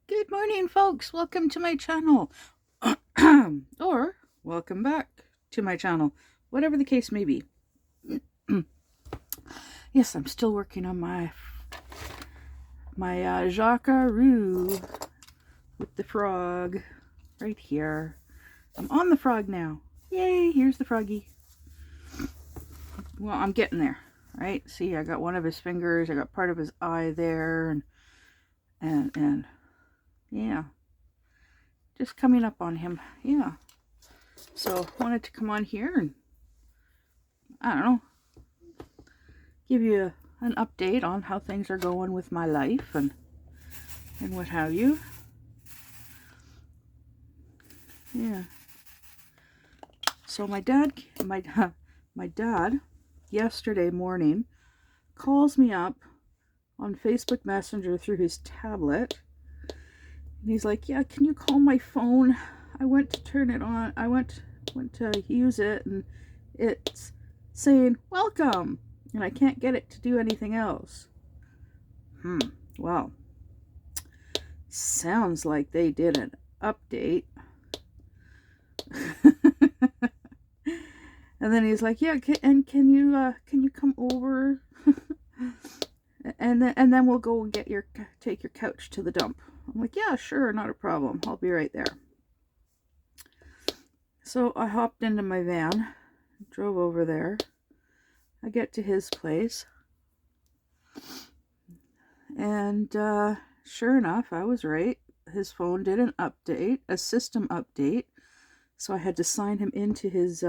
Good morning, folks. Welcome to my channel. Or welcome back to my channel, whatever the case may be. Yes, I'm still working on my jackaroo with the frog right here. I'm on the frog now. Yay, here's the froggy. Well, I'm getting there, right? See, I got one of his fingers, I got part of his eye there, and yeah, just coming up on him. Yeah. So wanted to come on here and, I don't know, give you an update on how things are going with my life and what have you. Yeah. So my dad yesterday morning calls me up on Facebook Messenger through his tablet. And he's like, "Yeah, can you call my phone? I went to turn it on. I went to use it and it's saying welcome and I can't get it to do anything else." Well, sounds like they did an update. And then he's like, "Yeah, can you come over?" and then we'll go and take your couch to the dump. I'm like, "Yeah, sure, not a problem. I'll be right there." So I hopped into my van, drove over there. I get to his place, and sure enough, I was right. His phone did an update, a system update. So I had to sign him into his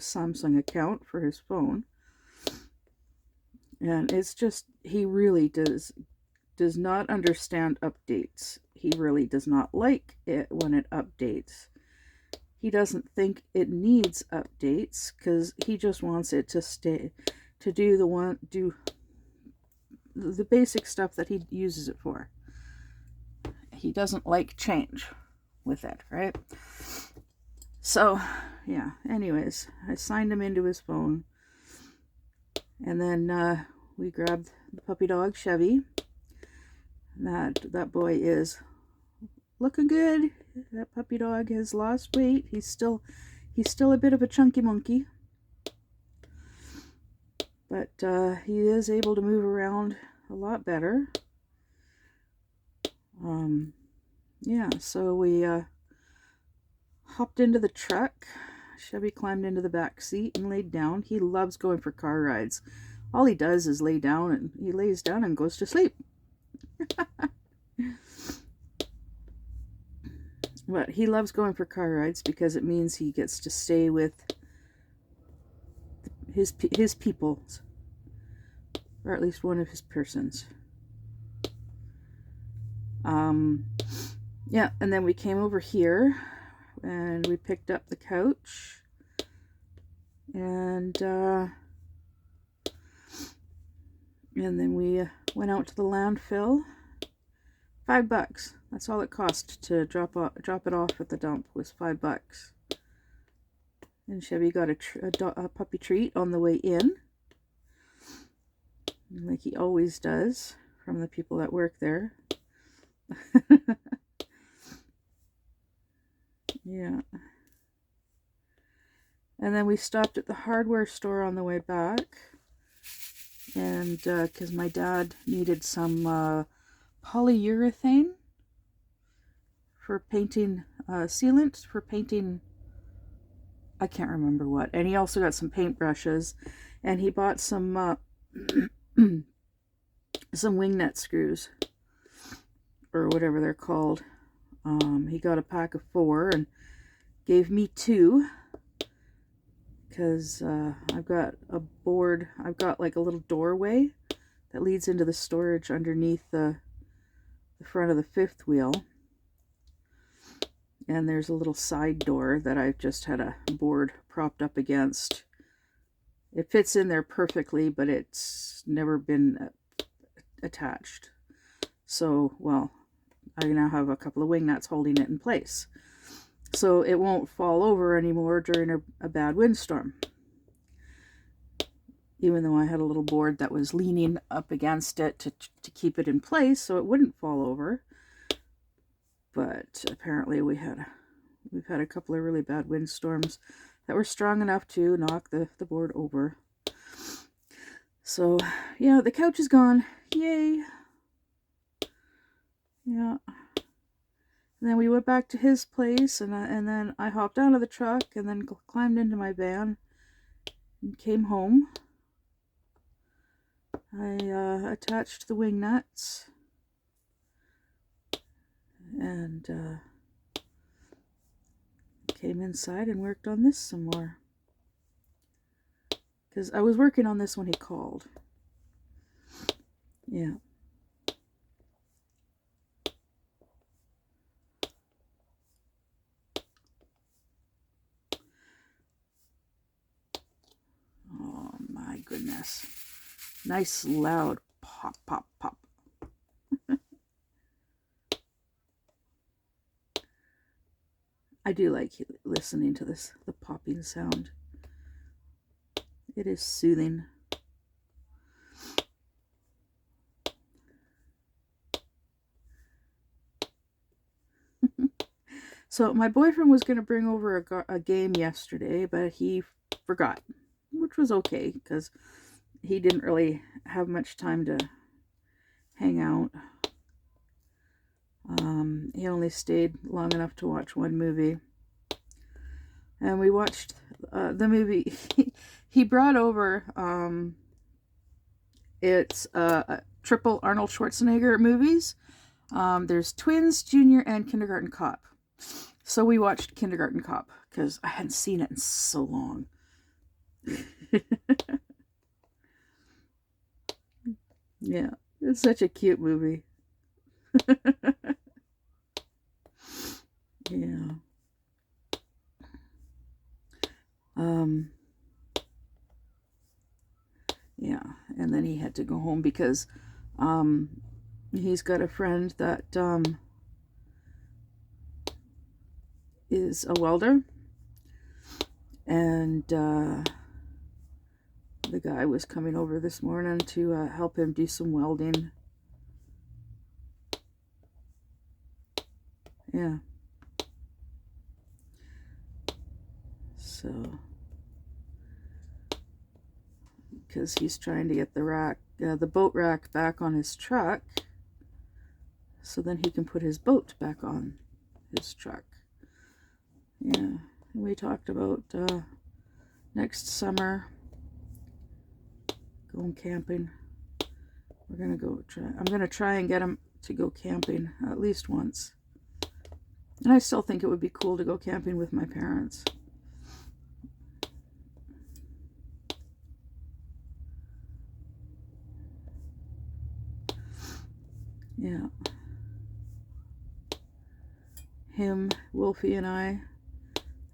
Samsung account for his phone. And it's just, he really does not understand updates. He really does not like it when it updates. He doesn't think it needs updates because he just wants it to do the basic stuff that he uses it for. He doesn't like change with it, right? So, yeah, anyways, I signed him into his phone. And then we grabbed the puppy dog, Chevy. That boy is looking good. That puppy dog has lost weight. He's still a bit of a chunky monkey. But he is able to move around a lot better. Yeah, so we hopped into the truck. Chevy climbed into the back seat and laid down. He loves going for car rides. All he does is lay down, and he lays down and goes to sleep. But he loves going for car rides because it means he gets to stay with his people, or at least one of his persons. Yeah, and then we came over here and we picked up the couch, and then we went out to the landfill. $5. That's all it cost to drop it off at the dump, was $5. And Chevy got a puppy treat on the way in, like he always does, from the people that work there. Yeah. And then we stopped at the hardware store on the way back, and because my dad needed some polyurethane for painting, sealant for painting, I can't remember what. And he also got some paintbrushes, and he bought some some wing nut screws, or whatever they're called. He got a pack of 4 and gave me 2, because I've got like a little doorway that leads into the storage underneath the front of the fifth wheel. And there's a little side door that I've just had a board propped up against. It fits in there perfectly, but it's never been attached. So, well, I now have a couple of wing nuts holding it in place, so it won't fall over anymore during a bad windstorm. even though I had a little board that was leaning up against it to keep it in place so it wouldn't fall over. But apparently we've had a couple of really bad windstorms that were strong enough to knock the board over. So yeah, the couch is gone. Yay. Yeah. And then we went back to his place, and then I hopped out of the truck and then climbed into my van and came home. I attached the wing nuts and came inside and worked on this some more. Because I was working on this when he called. Yeah. Oh my goodness. Nice loud pop, pop, pop. I do like listening to the popping sound. It is soothing. So my boyfriend was going to bring over a game yesterday, but he forgot, which was okay because he didn't really have much time to hang out. He only stayed long enough to watch one movie. And we watched the movie. He brought over, it's triple Arnold Schwarzenegger movies. There's Twins, Junior, and Kindergarten Cop. So we watched Kindergarten Cop because I hadn't seen it in so long. Yeah, it's such a cute movie. Yeah. Yeah, and then he had to go home because he's got a friend that is a welder, and the guy was coming over this morning to help him do some welding. Yeah. So, because he's trying to get the boat rack back on his truck, so then he can put his boat back on his truck. Yeah, we talked about next summer going camping. We're gonna go try. I'm gonna try and get him to go camping at least once. And I still think it would be cool to go camping with my parents. Yeah. Him, Wolfie, and I,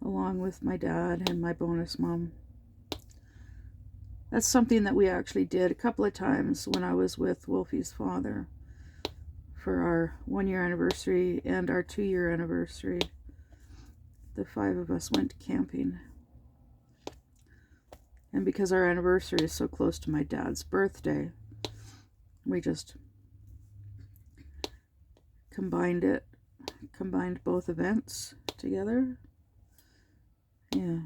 along with my dad and my bonus mom. That's something that we actually did a couple of times when I was with Wolfie's father for our 1-year anniversary and our 2-year anniversary. The 5 of us went camping. And because our anniversary is so close to my dad's birthday, we just combined both events together. Yeah.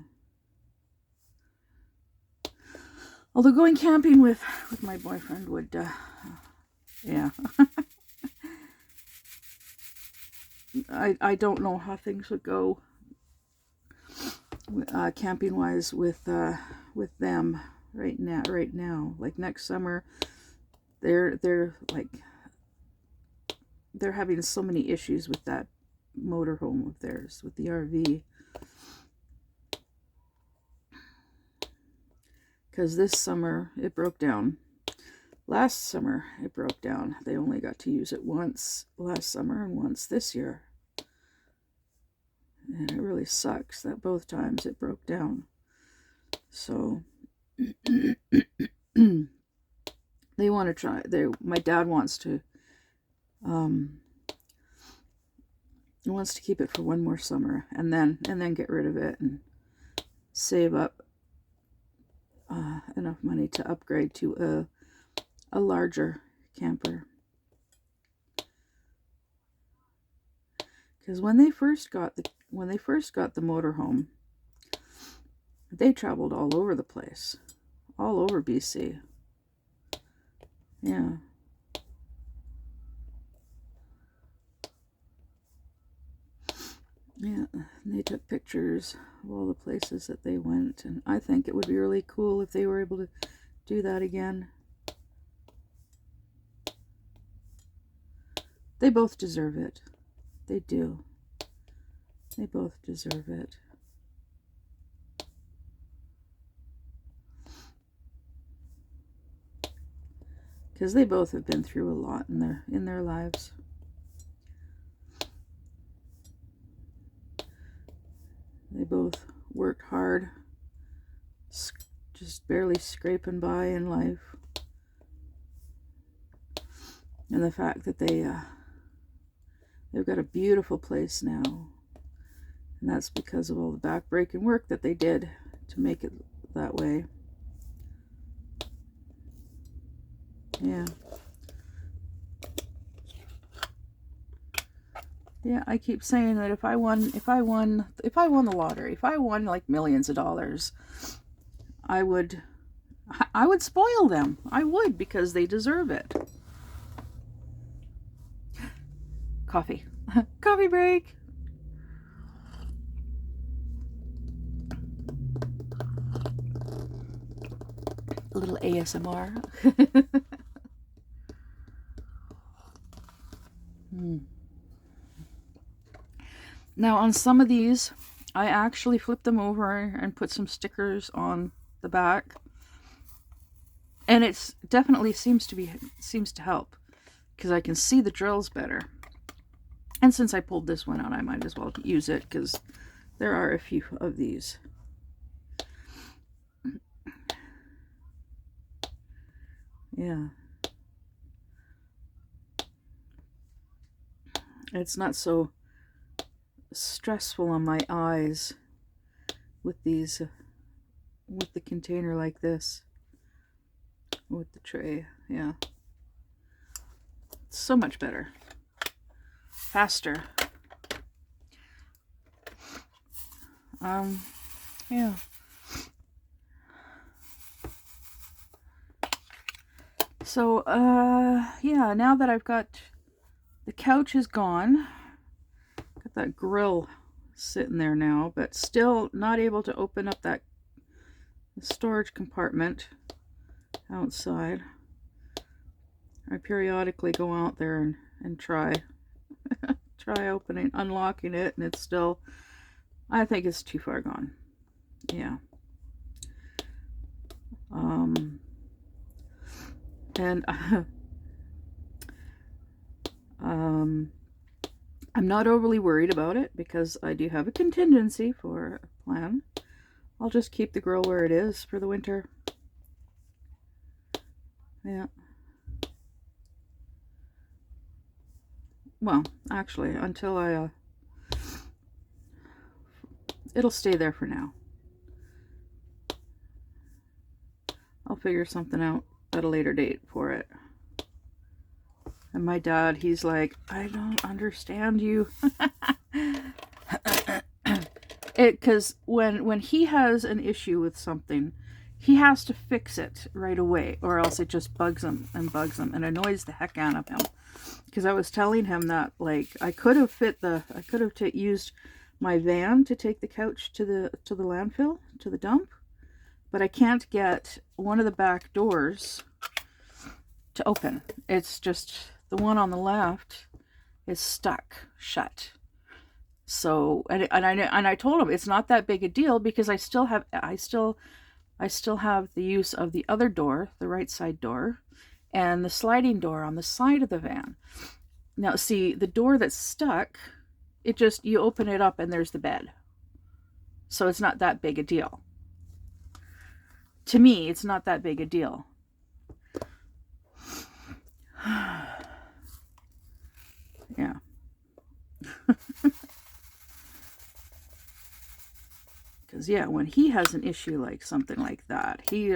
Although going camping with my boyfriend would, yeah. I don't know how things would go camping wise with them right now. Like next summer, they're having so many issues with that motorhome of theirs, with the RV. Because this summer it broke down. Last summer it broke down. They only got to use it once last summer and once this year. And it really sucks that both times it broke down. So they want to try. My dad wants to keep it for one more summer and then get rid of it and save up enough money to upgrade to a larger camper. Because when they first got the motorhome, they traveled all over the place, all over BC. Yeah. Yeah, they took pictures of all the places that they went, and I think it would be really cool if they were able to do that again. They both deserve it. They do. They both deserve it. Because they both have been through a lot in their lives. They both worked hard, just barely scraping by in life. And the fact that they've got a beautiful place now, and that's because of all the backbreaking work that they did to make it that way. Yeah. Yeah, I keep saying that if I won the lottery, if I won like millions of dollars, I would spoil them. I would, because they deserve it. Coffee. Coffee break. A little ASMR. Now on some of these, I actually flipped them over and put some stickers on the back. And it's definitely seems to help, because I can see the drills better. And since I pulled this one out, I might as well use it, because there are a few of these. Yeah. It's not so stressful on my eyes with these, with the container like this, with the tray. Yeah. It's so much better. Faster. Yeah. So, yeah, now that I've got, the couch is gone, got that grill sitting there now, but still not able to open up that storage compartment outside. I periodically go out there and try opening, unlocking it, and it's still, I think it's too far gone. Yeah. And I'm not overly worried about it, because I do have a contingency for a plan. I'll just keep the grill where it is for the winter. Yeah. Well, actually, until it'll stay there for now. I'll figure something out at a later date for it. And my dad, he's like, I don't understand you. Because when he has an issue with something, he has to fix it right away, or else it just bugs him and annoys the heck out of him. Because I was telling him that, like, I could have used my van to take the couch to the landfill, to the dump, but I can't get one of the back doors to open. It's just the one on the left is stuck shut. So, and I told him it's not that big a deal, because I still have the use of the other door, the right side door, and the sliding door on the side of the van. Now, see, the door that's stuck, it just, you open it up and there's the bed. So it's not that big a deal. To me, it's not that big a deal. Because yeah, when he has an issue like something like that, he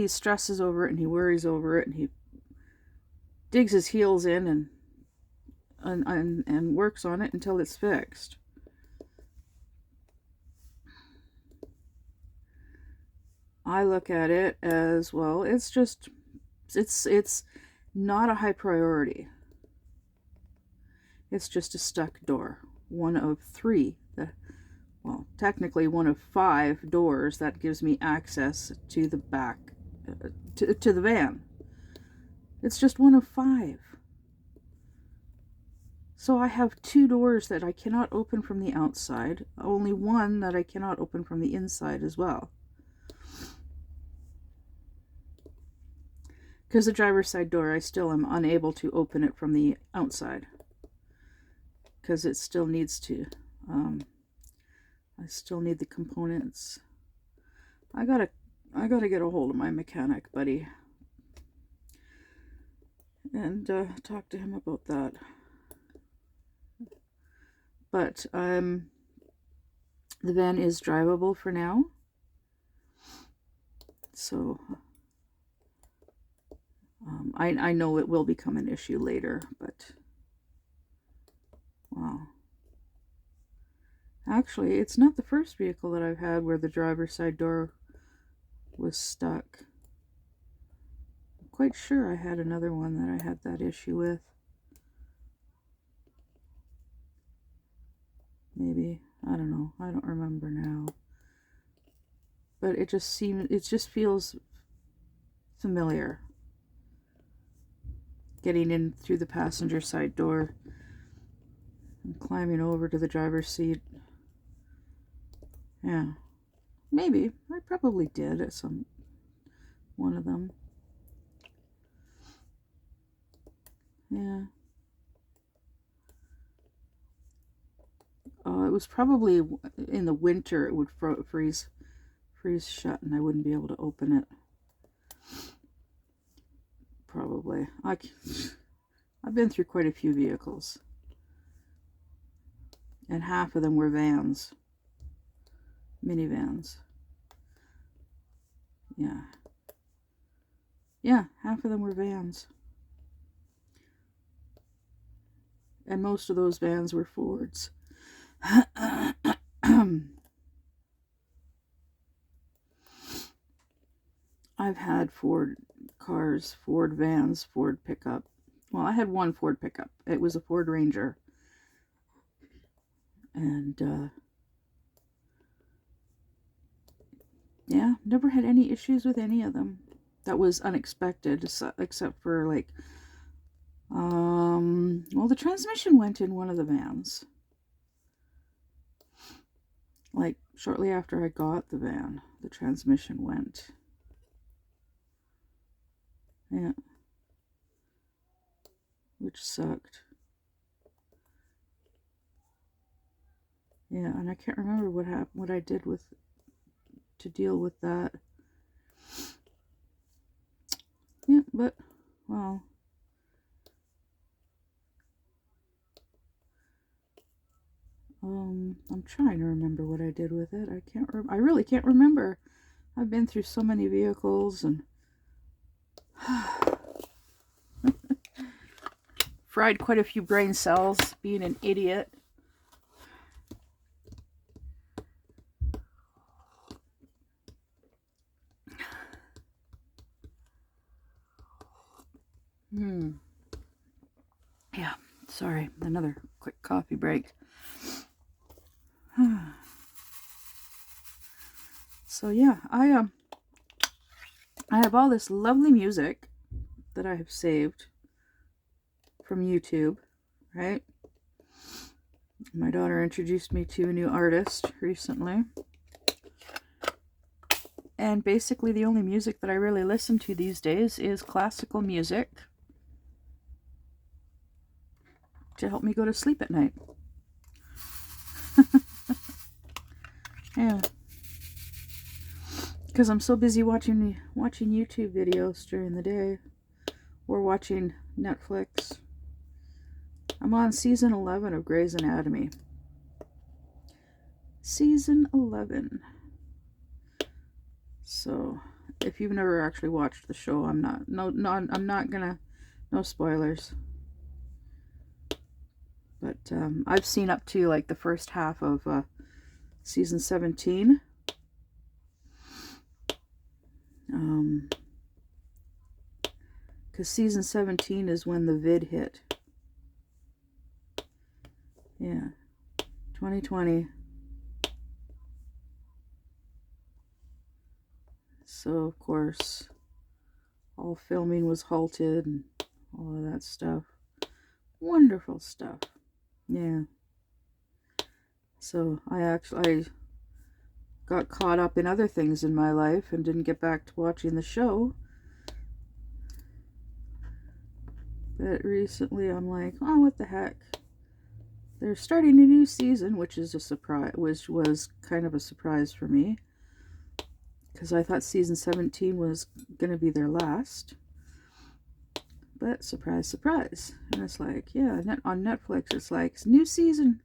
stresses over it and he worries over it and he digs his heels in and works on it until it's fixed. I look at it as, well, it's not a high priority. It's just a stuck door. One of 3. Well, technically one of 5 doors that gives me access to the back, to the van. It's just one of 5. So I have 2 doors that I cannot open from the outside. Only one that I cannot open from the inside as well. Because the driver's side door, I still am unable to open it from the outside. Because it still needs to, I still need the components. I gotta get a hold of my mechanic buddy and talk to him about that. But the van is drivable for now, so I know it will become an issue later, but wow. Actually, it's not the first vehicle that I've had where the driver's side door was stuck. I'm quite sure I had another one that I had that issue with. Maybe, I don't know, I don't remember now. But it just feels familiar. Getting in through the passenger side door and climbing over to the driver's seat. Yeah, maybe. I probably did at one of them. Yeah. It was probably in the winter it would freeze shut and I wouldn't be able to open it. Probably. I've been through quite a few vehicles. And half of them were vans. Minivans. Yeah. Yeah, half of them were vans. And most of those vans were Fords. I've had Ford cars, Ford vans, Ford pickup. Well, I had one Ford pickup. It was a Ford Ranger. And, yeah, never had any issues with any of them. That was unexpected, except for, like, well, the transmission went in one of the vans. Like, shortly after I got the van, the transmission went. Yeah. Which sucked. Yeah, and I can't remember what happened, what I did to deal with that. Yeah, but, well. I'm trying to remember what I did with it. I really can't remember. I've been through so many vehicles and fried quite a few brain cells being an idiot. Yeah, sorry, another quick coffee break. So yeah, I have all this lovely music that I have saved from YouTube, right? My daughter introduced me to a new artist recently. And basically the only music that I really listen to these days is classical music to help me go to sleep at night. Yeah. Because I'm so busy watching YouTube videos during the day or watching Netflix. I'm on season 11 of Grey's Anatomy. season 11. So if you've never actually watched the show, I'm not gonna, no spoilers. But I've seen up to like the first half of season 17. Because season 17 is when the vid hit. Yeah, 2020. So, of course, all filming was halted and all of that stuff. Wonderful stuff. Yeah. So, I got caught up in other things in my life and didn't get back to watching the show. But recently I'm like, oh, what the heck? They're starting a new season, which is a surprise, which was kind of a surprise for me. Because I thought season 17 was going to be their last. But surprise, surprise. And it's like, yeah, on Netflix, it's like, new season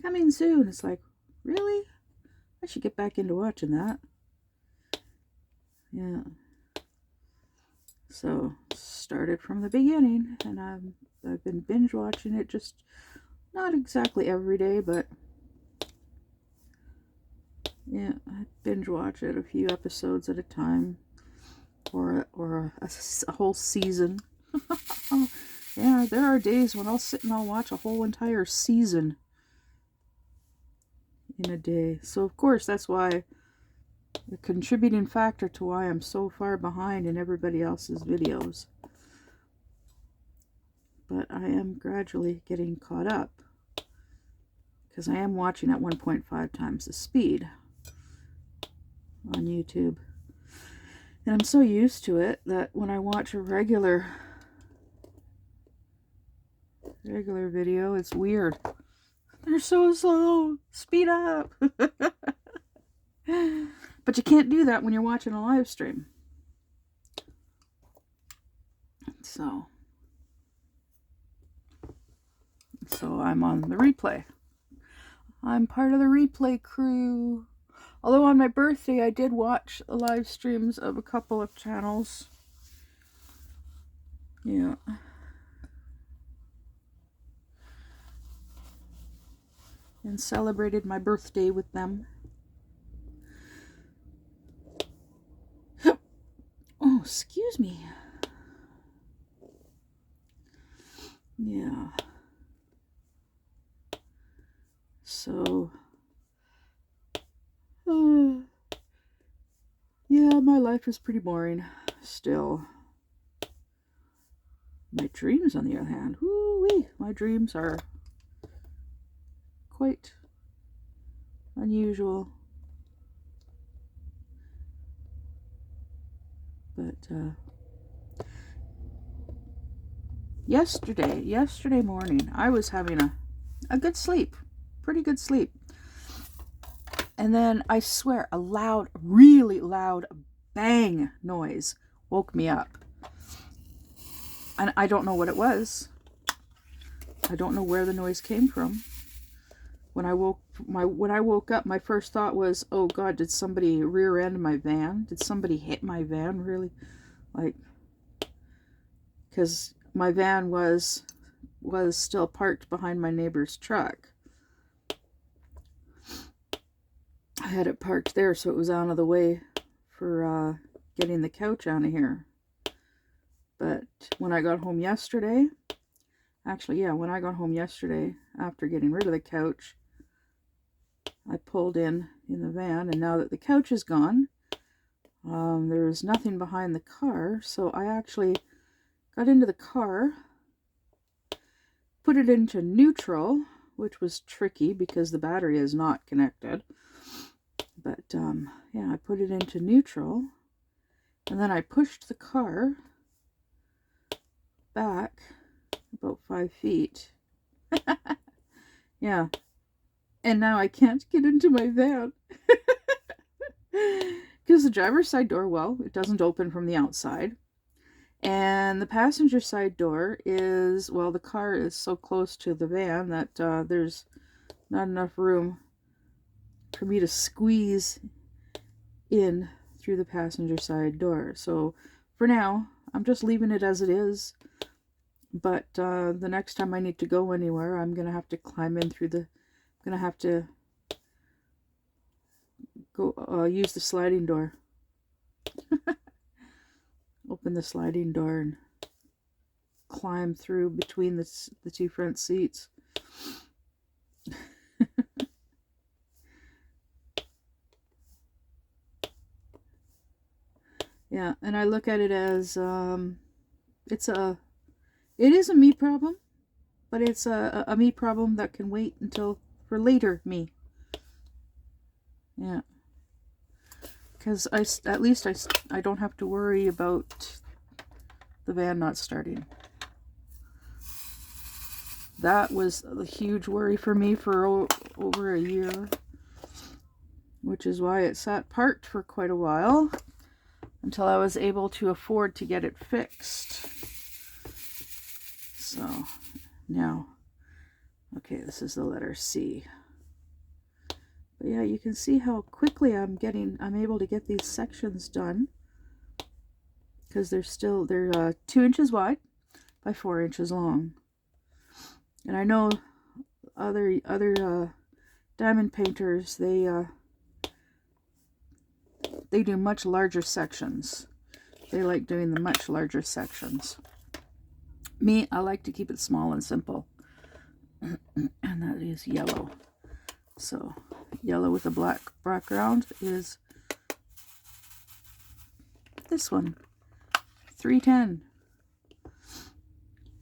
coming soon. It's like, really? I should get back into watching that. Yeah. So, started from the beginning, and I've been binge watching it, just not exactly every day, but yeah, I binge watch it a few episodes at a time, or a whole season. Yeah, there are days when I'll sit and I'll watch a whole entire season in a day. So of course that's why, the contributing factor to why I'm so far behind in everybody else's videos. But I am gradually getting caught up, because I am watching at 1.5 times the speed on YouTube. And I'm so used to it that when I watch a regular video, it's weird. They're so slow. Speed up. But you can't do that when you're watching a live stream. So I'm on the replay. I'm part of the replay crew. Although on my birthday, I did watch live streams of a couple of channels. Yeah. And celebrated my birthday with them. Oh, excuse me. Yeah. So, yeah, my life is pretty boring still. My dreams, on the other hand, woo-wee, my dreams are quite unusual. But yesterday morning, I was having a good sleep, pretty good sleep. And then I swear a loud, really loud bang noise woke me up. And I don't know what it was. I don't know where the noise came from. When I woke up, my first thought was, oh God, did somebody rear end my van? Did somebody hit my van? Really? Like, because my van was still parked behind my neighbor's truck. I had it parked there, so it was out of the way for getting the couch out of here. But when I got home yesterday, when I got home yesterday, after getting rid of the couch, I pulled in the van, and now that the couch is gone, there was nothing behind the car, so I actually got into the car, put it into neutral, which was tricky because the battery is not connected. But yeah, I put it into neutral, and then I pushed the car back about 5 feet. Yeah. And now I can't get into my van. Because the driver's side door, well, it doesn't open from the outside. And the passenger side door is, well, the car is so close to the van that there's not enough room for me to squeeze in through the passenger side door. So for now, I'm just leaving it as it is. But the next time I need to go anywhere, I'm going to have to climb in through the... I'm going to have to go use the sliding door. Open the sliding door and climb through between the two front seats. Yeah, and I look at it as it is a me problem, but it's a me problem that can wait until for later me. Yeah, because at least I don't have to worry about the van not starting. That was a huge worry for me for over a year, which is why it sat parked for quite a while until I was able to afford to get it fixed. So now, okay, this is the letter C. But yeah, you can see how quickly I'm able to get these sections done, because they're 2 inches wide by 4 inches long. And I know other diamond painters, they do much larger sections. They like doing the much larger sections. Me, I like to keep it small and simple. And that is yellow. So yellow with a black background is this one, 310.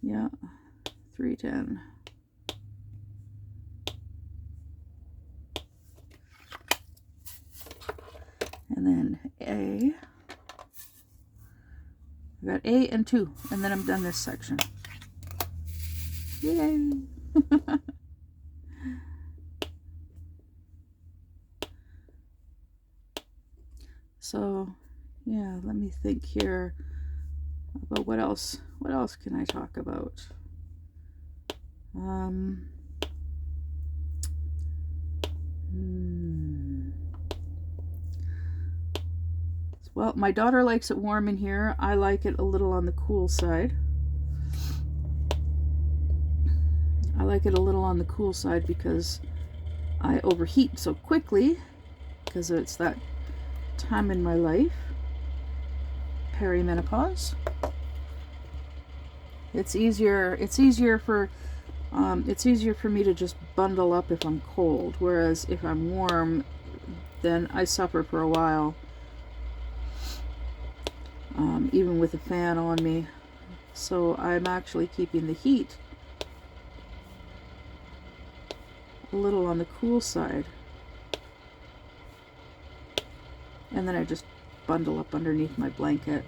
Yeah, 310. And then A. I got A and 2, and then I'm done this section. Yay! So, yeah, let me think here about what else. What else can I talk about? Well, my daughter likes it warm in here. I like it a little on the cool side. I like it a little on the cool side because I overheat so quickly, because it's that time in my life, perimenopause. It's easier for me to just bundle up if I'm cold, whereas if I'm warm, then I suffer for a while, even with a fan on me. So I'm actually keeping the heat a little on the cool side, and then I just bundle up underneath my blanket.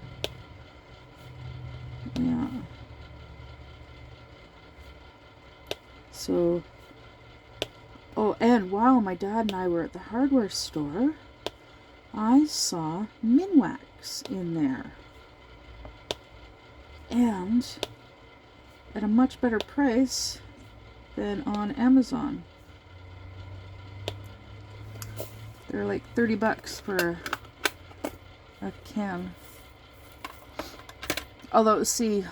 Yeah. So, oh, and while my dad and I were at the hardware store, I saw Minwax in there, and at a much better price than on Amazon. They're like $30 for a can. Although, see,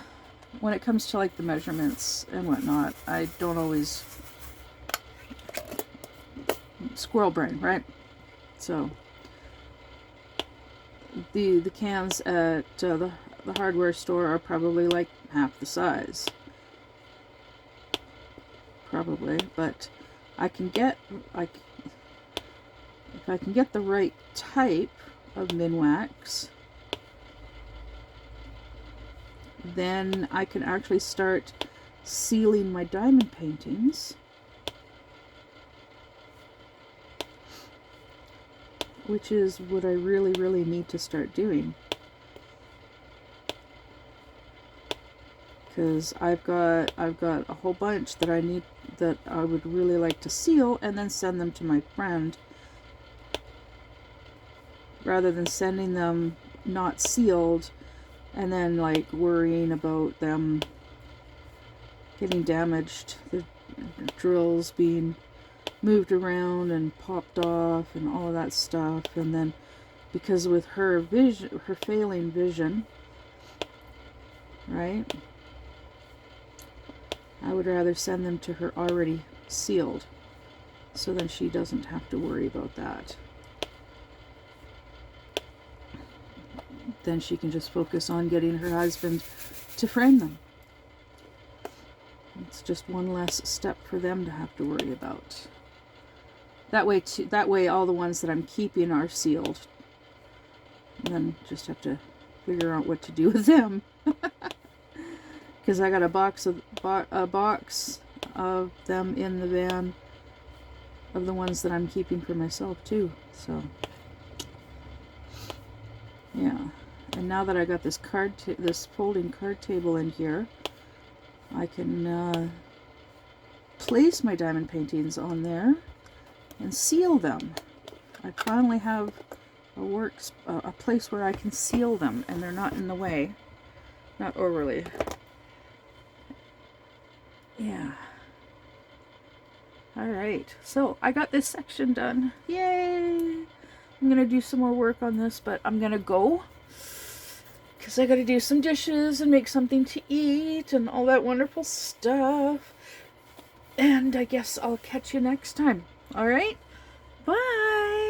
when it comes to like the measurements and whatnot, I don't always... Squirrel brain, right? So the cans at the hardware store are probably like half the size. Probably, but I can get, like, if I can get the right type of Minwax, then I can actually start sealing my diamond paintings, which is what I really, really need to start doing. Because I've got a whole bunch that I would really like to seal and then send them to my friend, rather than sending them not sealed and then like worrying about them getting damaged, the drills being moved around and popped off and all of that stuff. And then because with her vision, her failing vision, right, I would rather send them to her already sealed, so then she doesn't have to worry about that. Then she can just focus on getting her husband to frame them. It's just one less step for them to have to worry about. That way all the ones that I'm keeping are sealed. And then just have to figure out what to do with them. Because I got a box of them in the van, of the ones that I'm keeping for myself too. So yeah. And now that I got this this folding card table in here, I can place my diamond paintings on there and seal them. I finally have a place where I can seal them and they're not in the way, not overly. Yeah. All right, so I got this section done. Yay! I'm gonna do some more work on this, but I'm gonna go because I gotta do some dishes and make something to eat and all that wonderful stuff. And I guess I'll catch you next time. All right, bye.